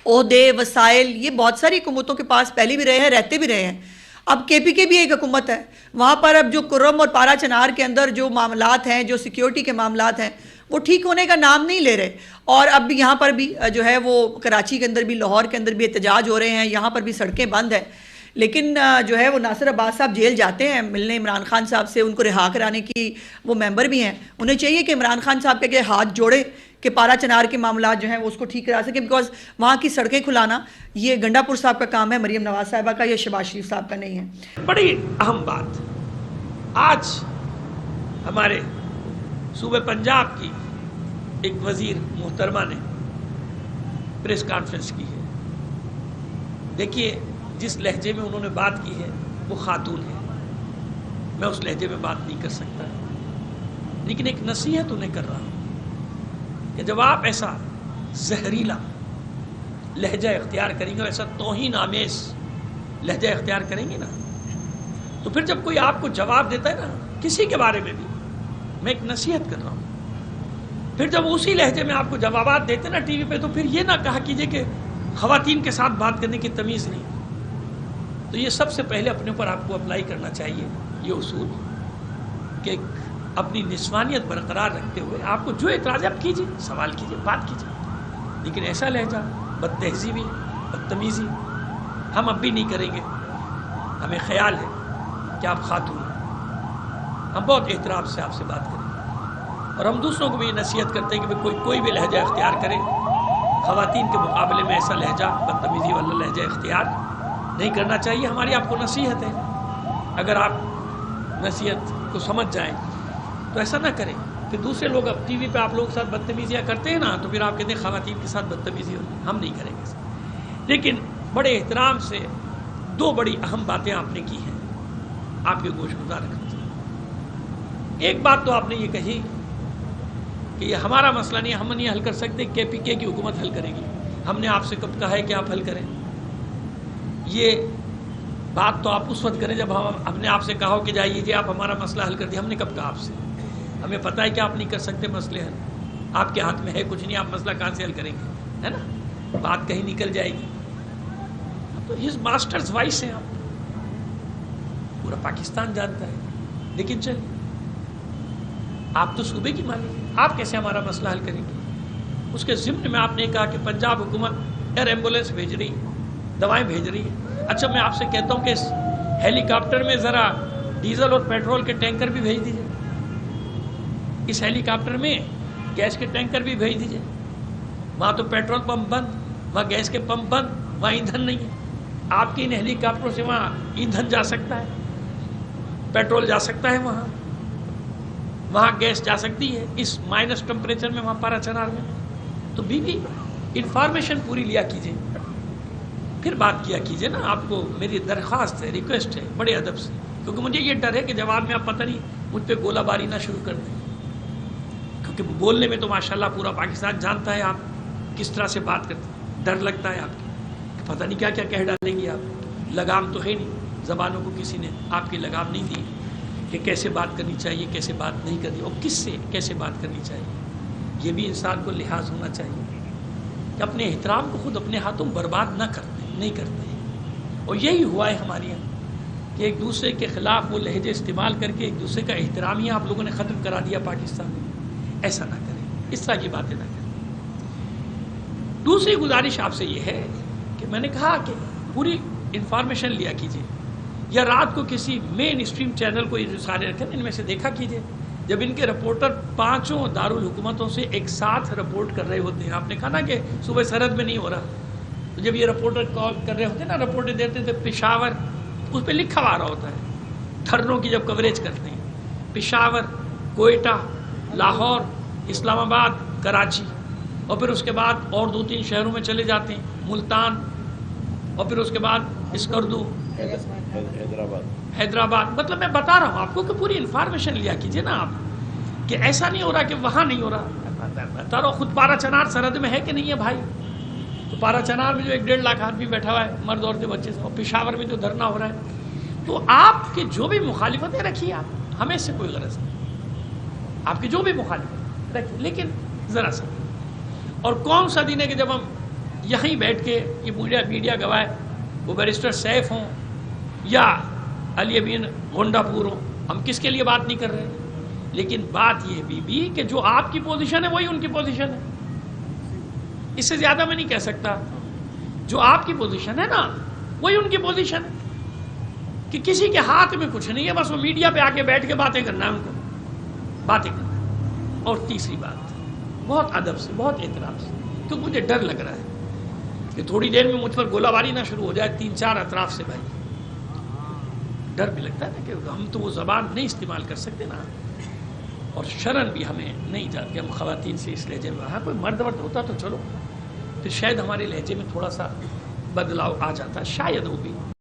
عہدے وسائل یہ بہت ساری حکومتوں کے پاس پہلے بھی رہے ہیں، رہتے بھی رہے ہیں. اب کے پی کے بھی ایک حکومت ہے، وہاں پر اب جو کرم اور پارا چنار کے اندر جو معاملات ہیں، جو سیکیورٹی کے معاملات ہیں، وہ ٹھیک ہونے کا نام نہیں لے رہے. اور اب بھی یہاں پر بھی جو ہے وہ کراچی کے اندر بھی، لاہور کے اندر بھی احتجاج ہو رہے ہیں، یہاں پر بھی سڑکیں بند ہیں. لیکن جو ہے وہ ناصر عباس صاحب جیل جاتے ہیں ملنے عمران خان صاحب سے، ان کو رہا کرانے کی وہ ممبر بھی ہیں. انہیں چاہیے کہ عمران خان صاحب کے ہاتھ جوڑے کہ پارا چنار کے معاملات جو ہیں وہ اس کو ٹھیک کرا سکیں، بیکاز وہاں کی سڑکیں کھلانا یہ گنڈا پور صاحب کا کام ہے، مریم نواز صاحبہ کا یا شہباز شریف صاحب کا نہیں ہے. بڑی اہم بات، آج ہمارے صوبہ پنجاب کی ایک وزیر محترمہ نے پریس کانفرنس کی ہے. دیکھیے جس لہجے میں انہوں نے بات کی ہے وہ خاتون ہے، میں اس لہجے میں بات نہیں کر سکتا، لیکن ایک نصیحت انہیں کر رہا ہوں کہ جب آپ ایسا زہریلا لہجہ اختیار کریں گے، ایسا توہین آمیز لہجہ اختیار کریں گے نا، تو پھر جب کوئی آپ کو جواب دیتا ہے نا کسی کے بارے میں بھی، میں ایک نصیحت کر رہا ہوں، پھر جب اسی لہجے میں آپ کو جوابات دیتے نا ٹی وی پہ، تو پھر یہ نہ کہا کیجئے کہ خواتین کے ساتھ بات کرنے کی تمیز نہیں. تو یہ سب سے پہلے اپنے اوپر آپ کو اپلائی کرنا چاہیے یہ اصول کہ اپنی نسوانیت برقرار رکھتے ہوئے آپ کو جو اعتراض ہے آپ کیجیے، سوال کیجیے، بات کیجیے، لیکن ایسا لہجہ، بد تہذیبی، بدتمیزی ہم اب بھی نہیں کریں گے. ہمیں خیال ہے کہ آپ خاتون ہیں، ہم بہت احترام سے آپ سے بات کریں گے، اور ہم دوسروں کو بھی یہ نصیحت کرتے ہیں کہ کوئی بھی لہجہ اختیار کرے، خواتین کے مقابلے میں ایسا لہجہ، بدتمیزی والا لہجہ اختیار نہیں کرنا چاہیے. ہماری آپ کو نصیحت ہے، اگر آپ نصیحت کو سمجھ جائیں تو ایسا نہ کریں. پھر دوسرے لوگ اب ٹی وی پہ آپ لوگوں کے ساتھ بدتمیزیاں کرتے ہیں نا، تو پھر آپ کہتے ہیں خواتین کے ساتھ بدتمیزی ہوتی، ہم نہیں کریں گے. لیکن بڑے احترام سے دو بڑی اہم باتیں آپ نے کی ہیں، آپ کے گوش گزار رکھنا چاہیے. ایک بات تو آپ نے یہ کہی کہ یہ ہمارا مسئلہ نہیں، ہم نہیں حل کر سکتے، کے پی کے کی حکومت حل کرے گی. ہم نے آپ سے کب کہا ہے کہ آپ حل کریں؟ یہ بات تو آپ اس وقت کریں جب ہم نے آپ سے کہا ہو کہ جائیے جی آپ ہمارا مسئلہ حل کر دیں. ہم نے کب کہا آپ سے؟ ہمیں پتہ ہے کہ آپ نہیں کر سکتے مسئلے حل، آپ کے ہاتھ میں ہے کچھ نہیں، آپ مسئلہ کہاں سے حل کریں گے، ہے نا؟ بات کہیں نکل جائے گی. تو ہز ماسٹرز وائس ہیں آپ، پورا پاکستان جانتا ہے. لیکن چلیے، آپ تو صوبے کی مالک ہیں، آپ کیسے ہمارا مسئلہ حل کریں گے؟ اس کے ضمن میں آپ نے کہا کہ پنجاب حکومت ایئر ایمبولینس بھیج رہی ہے، دوائیں بھیج رہی ہے. اچھا میں آپ سے کہتا ہوں کہ اس ہیلی کاپٹر میں ذرا ڈیزل اور پیٹرول کے ٹینکر بھی بھیج دیجئے، اس ہیلی کاپٹر میں گیس کے ٹینکر بھی بھیج دیجئے. وہاں تو پیٹرول پمپ بند، وہاں گیس کے پمپ بند، وہاں ایندھن نہیں ہے. آپ کے ان ہیلی کاپٹروں سے وہاں ایندھن جا سکتا ہے، پیٹرول جا سکتا ہے، وہاں گیس جا سکتی ہے اس مائنس ٹمپریچر میں، وہاں پارا چنار میں. تو بھی انفارمیشن پوری لیا کیجئے، پھر بات کیا کیجئے نا. آپ کو میری درخواست ہے، ریکویسٹ ہے بڑے ادب سے، کیونکہ مجھے یہ ڈر ہے کہ جواب میں آپ پتہ نہیں مجھ پہ گولہ باری نہ شروع کر دیں، کیونکہ بولنے میں تو ماشاءاللہ پورا پاکستان جانتا ہے آپ کس طرح سے بات کرتے ہیں. ڈر لگتا ہے آپ کی، پتہ نہیں کیا کیا کہہ ڈالیں گی آپ. لگام تو ہے نہیں، زبانوں کو کسی نے آپ کی لگام نہیں دی کہ کیسے بات کرنی چاہیے، کیسے بات نہیں کرنی، اور کس سے کیسے بات کرنی چاہیے. یہ بھی انسان کو لحاظ ہونا چاہیے کہ اپنے احترام کو خود اپنے ہاتھوں برباد نہیں کرتے. اور یہی ہوا ہے ہمارے یہاں کہ ایک دوسرے کے خلاف وہ لہجے استعمال کر کے ایک دوسرے کا احترام ہی آپ لوگوں نے ختم کرا دیا پاکستان میں. ایسا نہ کریں، اس طرح کی باتیں نہ کریں. دوسری گزارش آپ سے یہ ہے کہ میں نے کہا کہ پوری انفارمیشن لیا کیجیے، یا رات کو کسی مین اسٹریم چینل کو یہ سارے رکھیں ان میں سے دیکھا کیجیے، جب ان کے رپورٹر پانچوں دارالحکومتوں سے ایک ساتھ رپورٹ کر رہے ہوتے ہیں. آپ نے کہا نا کہ صوبہ سرحد میں نہیں ہو رہا، تو جب یہ رپورٹر کال کر رہے ہوتے ہیں نا، رپورٹیں دیتے تھے پشاور، اس پہ لکھا ہوا رہا ہوتا ہے دھرنوں کی جب کوریج کرتے ہیں، پشاور، کوئٹہ، لاہور، اسلام آباد، کراچی، اور پھر اس کے بعد اور 2-3 شہروں میں چلے جاتے ہیں، ملتان، اور پھر اس کے بعد اسکردو، حیدرآباد. مطلب میں بتا رہا ہوں آپ کو کہ پوری انفارمیشن لیا کیجیے نا آپ، کہ ایسا نہیں ہو رہا کہ وہاں نہیں ہو رہا. بتا رہا ہوں خود پارا چنار سرحد میں ہے کہ نہیں ہے بھائی. تو پارا چنار میں جو 1-1.5 لاکھ آدمی بیٹھا ہوا ہے، مرد عورتیں بچے سے، اور پشاور میں جو دھرنا ہو رہا ہے. تو آپ کے جو بھی مخالفتیں رکھیے، آپ ہمیں سے کوئی غرض نہیں، آپ کی جو بھی مخالفت رکھیے، لیکن ذرا سا. اور کون سا دن ہے کہ جب ہم یہیں بیٹھ کے یہ میڈیا گواہ وہ بیرسٹر سیف ہوں یا علی امین گونڈا پور ہوں، ہم کس کے لیے بات نہیں کر رہے ہیں، لیکن بات یہ بھی کہ جو آپ کی پوزیشن ہے وہی ان کی پوزیشن ہے، اس سے زیادہ میں نہیں کہہ سکتا. جو آپ کی پوزیشن ہے نا وہی ان کی پوزیشن ہے، کہ کسی کے ہاتھ میں کچھ نہیں ہے، بس وہ میڈیا پہ آ کے بیٹھ کے باتیں کرنا ہے ان کو، باتیں کرنا ہے. اور تیسری بات، بہت ادب سے، بہت احترام سے، کیونکہ مجھے ڈر لگ رہا ہے کہ تھوڑی دیر میں مجھ پر گولہ باری نہ شروع ہو جائے 3-4 اطراف سے. بھائی ڈر بھی لگتا ہے نا کہ ہم تو وہ زبان نہیں استعمال کر سکتے نا، اور شرن بھی ہمیں نہیں جاتی ہم خواتین سے اس لہجے میں. ہاں کوئی مرد ورد ہوتا تو چلو پھر شاید ہمارے لہجے میں تھوڑا سا بدلاؤ آ جاتا، شاید وہ بھی.